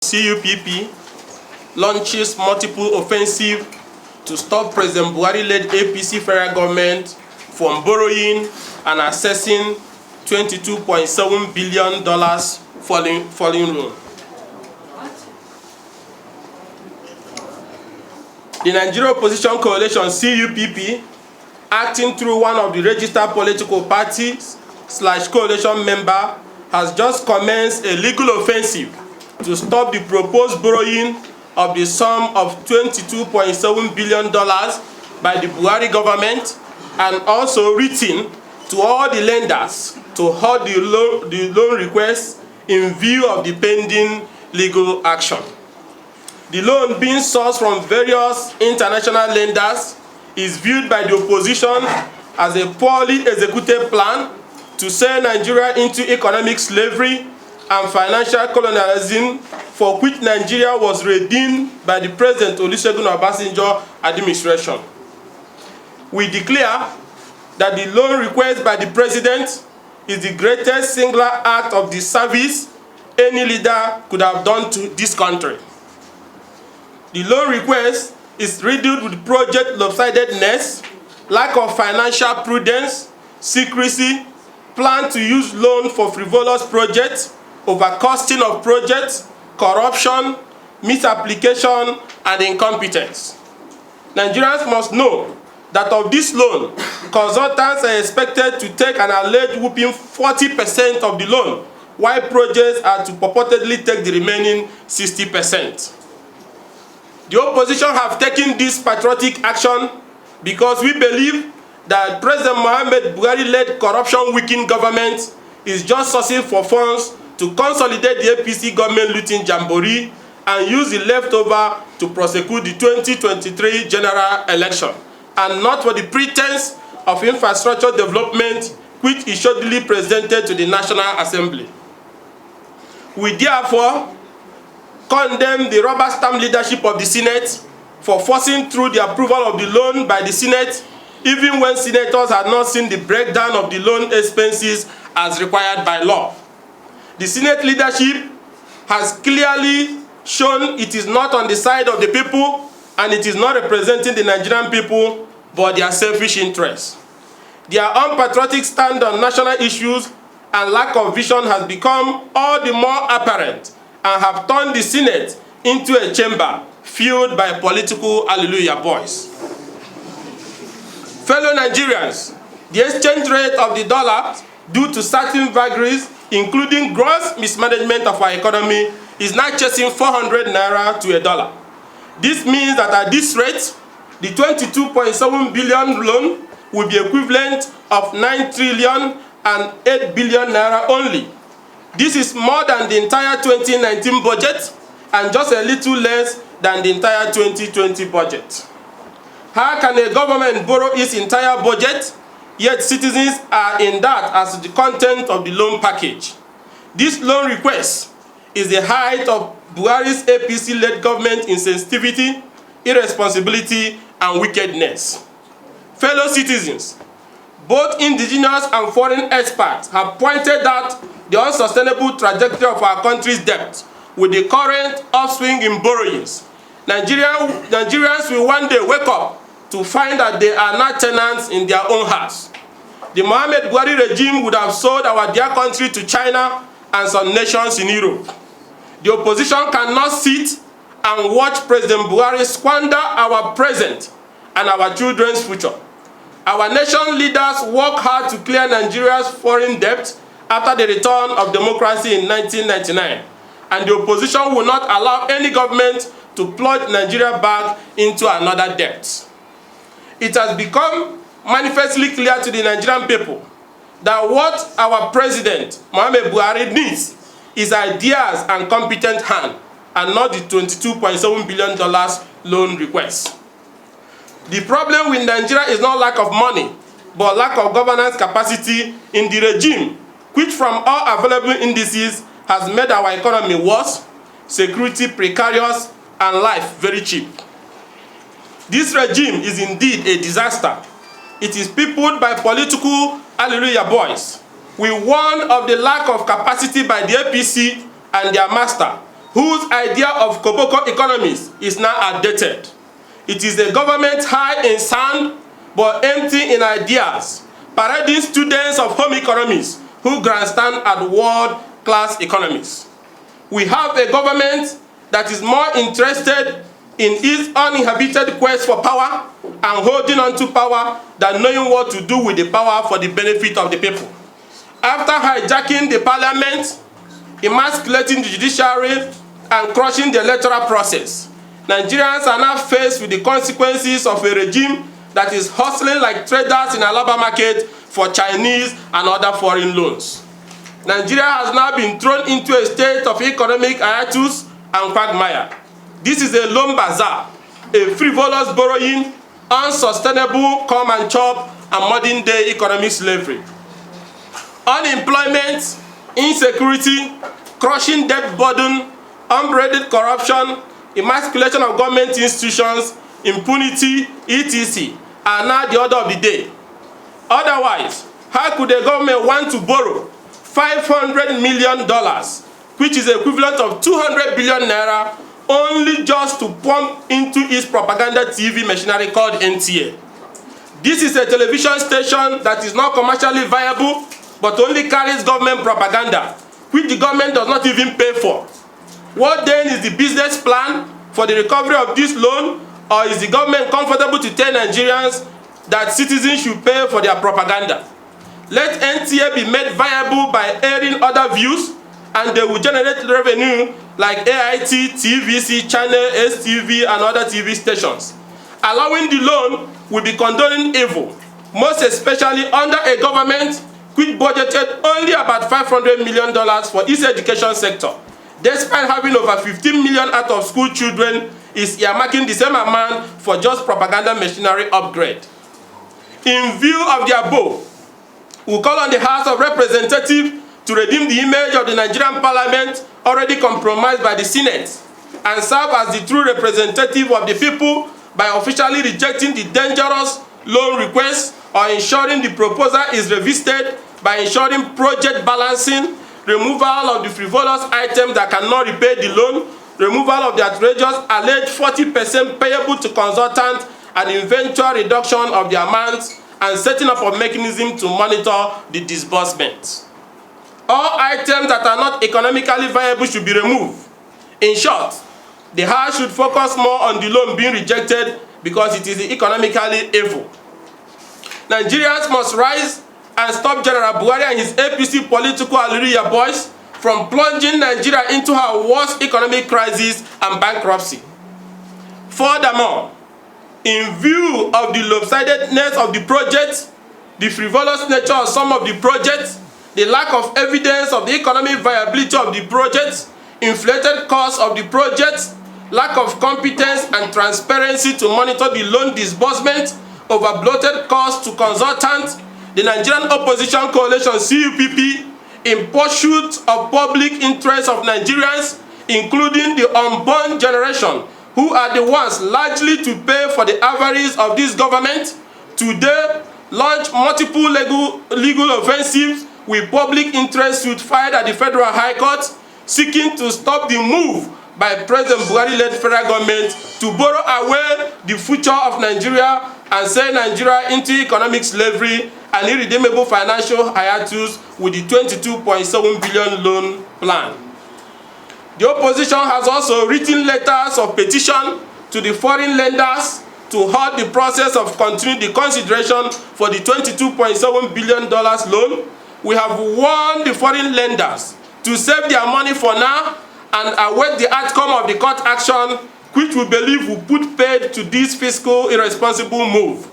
CUPP launches multiple offensive to stop President Buhari-led APC federal government from borrowing and accessing $22.7 billion foreign loan. The Nigeria Opposition Coalition CUPP, acting through one of the registered political parties / coalition member, has just commenced a legal offensive to stop the proposed borrowing of the sum of $22.7 billion by the Buhari government, and also written to all the lenders to halt the loan request in view of the pending legal action. The loan, being sourced from various international lenders, is viewed by the opposition as a poorly executed plan to sell Nigeria into economic slavery and financial colonialism, for which Nigeria was redeemed by the President Olusegun Obasanjo administration. We declare that the loan request by the President is the greatest singular act of disservice any leader could have done to this country. The loan request is riddled with project lopsidedness, lack of financial prudence, secrecy, plan to use loan for frivolous projects, overcosting of projects, corruption, misapplication, and incompetence. Nigerians must know that of this loan, consultants are expected to take an alleged whooping 40% of the loan, while projects are to purportedly take the remaining 60%. The opposition have taken this patriotic action because we believe that President Muhammad Buhari-led corruption-weakened government is just sourcing for funds to consolidate the APC government looting jamboree and use the leftover to prosecute the 2023 general election, and not for the pretense of infrastructure development which is shoddily presented to the National Assembly. We therefore condemn the rubber stamp leadership of the Senate for forcing through the approval of the loan by the Senate, even when senators had not seen the breakdown of the loan expenses as required by law. The Senate leadership has clearly shown it is not on the side of the people, and it is not representing the Nigerian people but their selfish interests. Their unpatriotic stand on national issues and lack of vision has become all the more apparent and have turned the Senate into a chamber filled by political hallelujah boys. Fellow Nigerians, the exchange rate of the dollar, due to certain vagaries, including gross mismanagement of our economy, is now chasing 400 naira to a dollar. This means that at this rate, the 22.7 billion loan will be equivalent of 9 trillion and 8 billion naira only. This is more than the entire 2019 budget and just a little less than the entire 2020 budget. How can a government borrow its entire budget, yet citizens are in debt as the content of the loan package? This loan request is the height of Buhari's APC-led government insensitivity, irresponsibility, and wickedness. Fellow citizens, both indigenous and foreign experts have pointed out the unsustainable trajectory of our country's debt with the current upswing in borrowings. Nigerians will one day wake up to find that they are not tenants in their own house. The Muhammad Buhari regime would have sold our dear country to China and some nations in Europe. The opposition cannot sit and watch President Buhari squander our present and our children's future. Our nation leaders work hard to clear Nigeria's foreign debt after the return of democracy in 1999, and the opposition will not allow any government to plunge Nigeria back into another debt. It has become manifestly clear to the Nigerian people that what our president, Muhammad Buhari, needs is ideas and competent hand, and not the $22.7 billion loan request. The problem with Nigeria is not lack of money, but lack of governance capacity in the regime, which from all available indices has made our economy worse, security precarious, and life very cheap. This regime is indeed a disaster. It is peopled by political hallelujah boys. We warn of the lack of capacity by the APC and their master whose idea of Koboko economies is now outdated. It is a government high in sound but empty in ideas, parading students of home economies who grandstand at world-class economies. We have a government that is more interested in its uninhibited quest for power and holding on to power than knowing what to do with the power for the benefit of the people. After hijacking the parliament, emasculating the judiciary, and crushing the electoral process, Nigerians are now faced with the consequences of a regime that is hustling like traders in Alaba market for Chinese and other foreign loans. Nigeria has now been thrown into a state of economic hiatus and quagmire. This is a loan bazaar, a frivolous borrowing, unsustainable come and chop, and modern-day economic slavery. Unemployment, insecurity, crushing debt burden, unbridled corruption, emasculation of government institutions, impunity, etc. are now the order of the day. Otherwise, how could a government want to borrow $500 million, which is the equivalent of 200 billion naira, only just to pump into its propaganda TV machinery called NTA? This is a television station that is not commercially viable, but only carries government propaganda, which the government does not even pay for. What then is the business plan for the recovery of this loan, or is the government comfortable to tell Nigerians that citizens should pay for their propaganda? Let NTA be made viable by airing other views, and they will generate revenue like AIT, TVC, Channel, STV, and other TV stations. Allowing the loan will be condoning evil, most especially under a government which budgeted only about $500 million for its education sector, despite having over 15 million out-of-school children, is earmarking the same amount for just propaganda machinery upgrade. In view of the above, we call on the House of Representatives to redeem the image of the Nigerian Parliament already compromised by the Senate and serve as the true representative of the people by officially rejecting the dangerous loan request or ensuring the proposal is revisited by ensuring project balancing, removal of the frivolous items that cannot repay the loan, removal of the outrageous alleged 40% payable to consultants, and eventual reduction of the amounts, and setting up a mechanism to monitor the disbursement. All items that are not economically viable should be removed. In short, the House should focus more on the loan being rejected because it is economically evil. Nigerians must rise and stop General Buhari and his APC political Hallelujah boys from plunging Nigeria into her worst economic crisis and bankruptcy. Furthermore, in view of the lopsidedness of the project, the frivolous nature of some of the projects, the lack of evidence of the economic viability of the project, inflated costs of the project, lack of competence and transparency to monitor the loan disbursement, over bloated costs to consultants, the Nigerian Opposition Coalition CUPP, in pursuit of public interest of Nigerians, including the unborn generation, who are the ones largely to pay for the avarice of this government, today launch multiple legal offensives with public interest suit filed at the Federal High Court, seeking to stop the move by President Buhari-led federal government to borrow away the future of Nigeria and sell Nigeria into economic slavery and irredeemable financial hiatus with the 22.7 billion loan plan. The opposition has also written letters of petition to the foreign lenders to halt the process of continuing the consideration for the $22.7 billion loan. We have warned the foreign lenders to save their money for now and await the outcome of the court action, which we believe will put paid to this fiscal irresponsible move.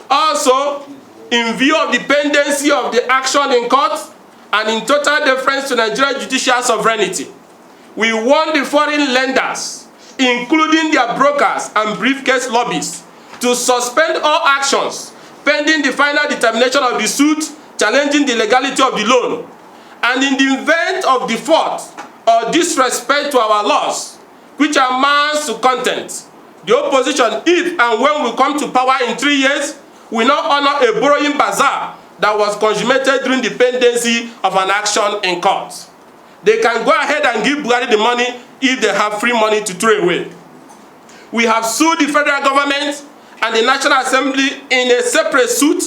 Also, in view of the pendency of the action in court and in total deference to Nigerian judicial sovereignty, we warn the foreign lenders, including their brokers and briefcase lobbies, to suspend all actions pending the final determination of the suit challenging the legality of the loan. And in the event of default or disrespect to our laws, which amounts to contempt, the opposition, if and when we come to power in 3 years, will not honor a borrowing bazaar that was consummated during the pendency of an action in court. they can go ahead and give Buhari the money if they have free money to throw away. We have sued the federal government and the National Assembly in a separate suit,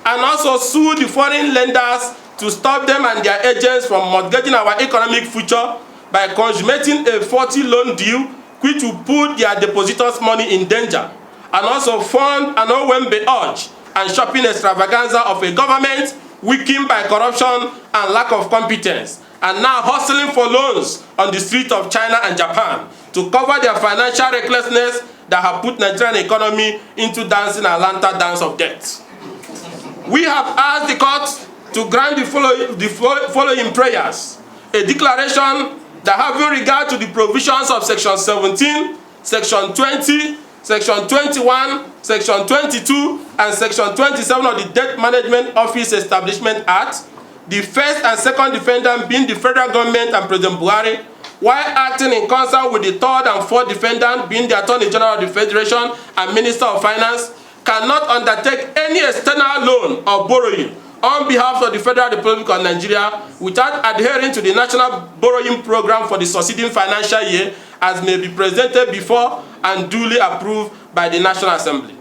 and also sued the foreign lenders to stop them and their agents from mortgaging our economic future by consummating a faulty loan deal which will put their depositors' money in danger, and also fund an Owembe urge and shopping extravaganza of a government weakened by corruption and lack of competence, and now hustling for loans on the streets of China and Japan to cover their financial recklessness that have put Nigerian economy into dancing a lantern dance of death. We have asked the court to grant the following prayers: a declaration that, having regard to the provisions of Section 17, Section 20, Section 21, Section 22, and Section 27 of the Debt Management Office Establishment Act, the first and second defendant being the federal government and President Buhari, while acting in concert with the third and fourth defendant being the Attorney General of the Federation and Minister of Finance, cannot undertake any external loan or borrowing on behalf of the Federal Republic of Nigeria without adhering to the National Borrowing Program for the succeeding financial year, as may be presented before and duly approved by the National Assembly.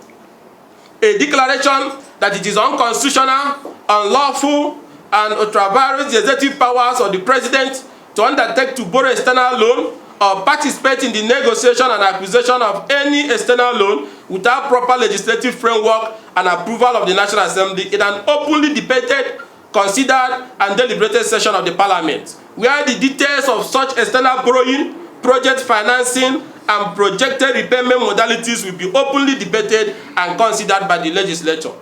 A declaration that it is unconstitutional, unlawful, and ultraviolates the executive powers of the President to undertake to borrow external loan or participate in the negotiation and acquisition of any external loan without proper legislative framework and approval of the National Assembly in an openly debated, considered, and deliberated session of the Parliament, where the details of such external borrowing, project financing, and projected repayment modalities will be openly debated and considered by the legislature.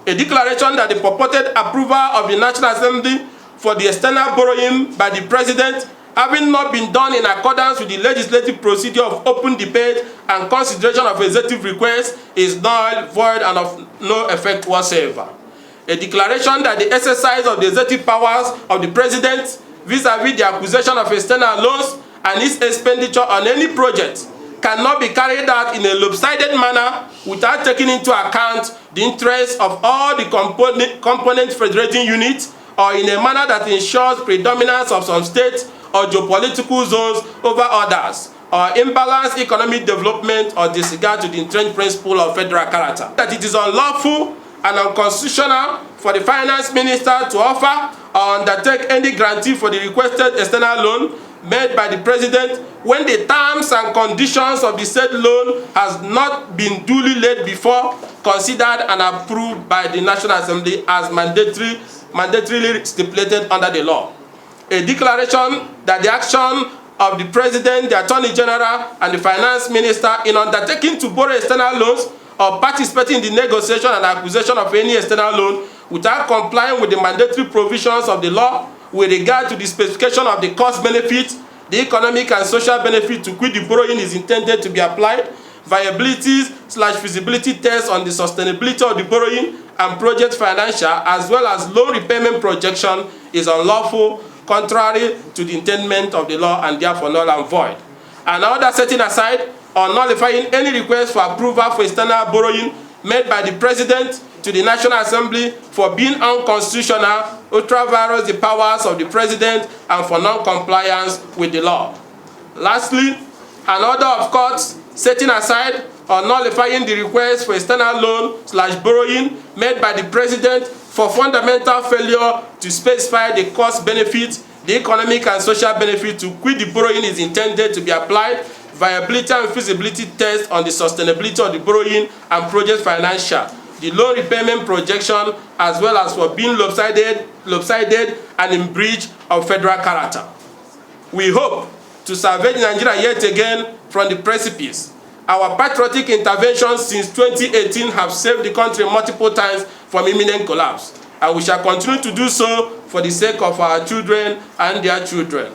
A declaration that the purported approval of the National Assembly for the external borrowing by the President, having not been done in accordance with the legislative procedure of open debate and consideration of executive requests, is null, void, and of no effect whatsoever. A declaration that the exercise of the executive powers of the President vis-à-vis the acquisition of external loans and its expenditure on any project cannot be carried out in a lopsided manner without taking into account the interests of all the component federating units, or in a manner that ensures predominance of some states or geopolitical zones over others, or imbalanced economic development, or disregard to the entrenched principle of federal character. That it is unlawful and unconstitutional for the finance minister to offer or undertake any guarantee for the requested external loan made by the President when the terms and conditions of the said loan has not been duly laid before, considered, and approved by the National Assembly as mandatorily stipulated under the law. A declaration that the action of the President, the Attorney General, and the Finance Minister in undertaking to borrow external loans or participating in the negotiation and acquisition of any external loan without complying with the mandatory provisions of the law with regard to the specification of the cost benefit, the economic and social benefit to which the borrowing is intended to be applied, viability/feasibility tests on the sustainability of the borrowing and project financial, as well as loan repayment projection, is unlawful, contrary to the intent of the law, and therefore null and void. And order setting aside or nullifying any request for approval for external borrowing made by the President to the National Assembly for being unconstitutional, ultraviolates the powers of the President, and for non-compliance with the law. Lastly, an order of courts setting aside or nullifying the request for external loan/borrowing made by the President for fundamental failure to specify the cost benefit, the economic and social benefit to which the borrowing is intended to be applied, viability and feasibility test on the sustainability of the borrowing and project financial, the loan repayment projection, as well as for being lopsided and in breach of federal character. We hope to salvage Nigeria yet again from the precipice. Our patriotic interventions since 2018 have saved the country multiple times from imminent collapse, and we shall continue to do so for the sake of our children and their children.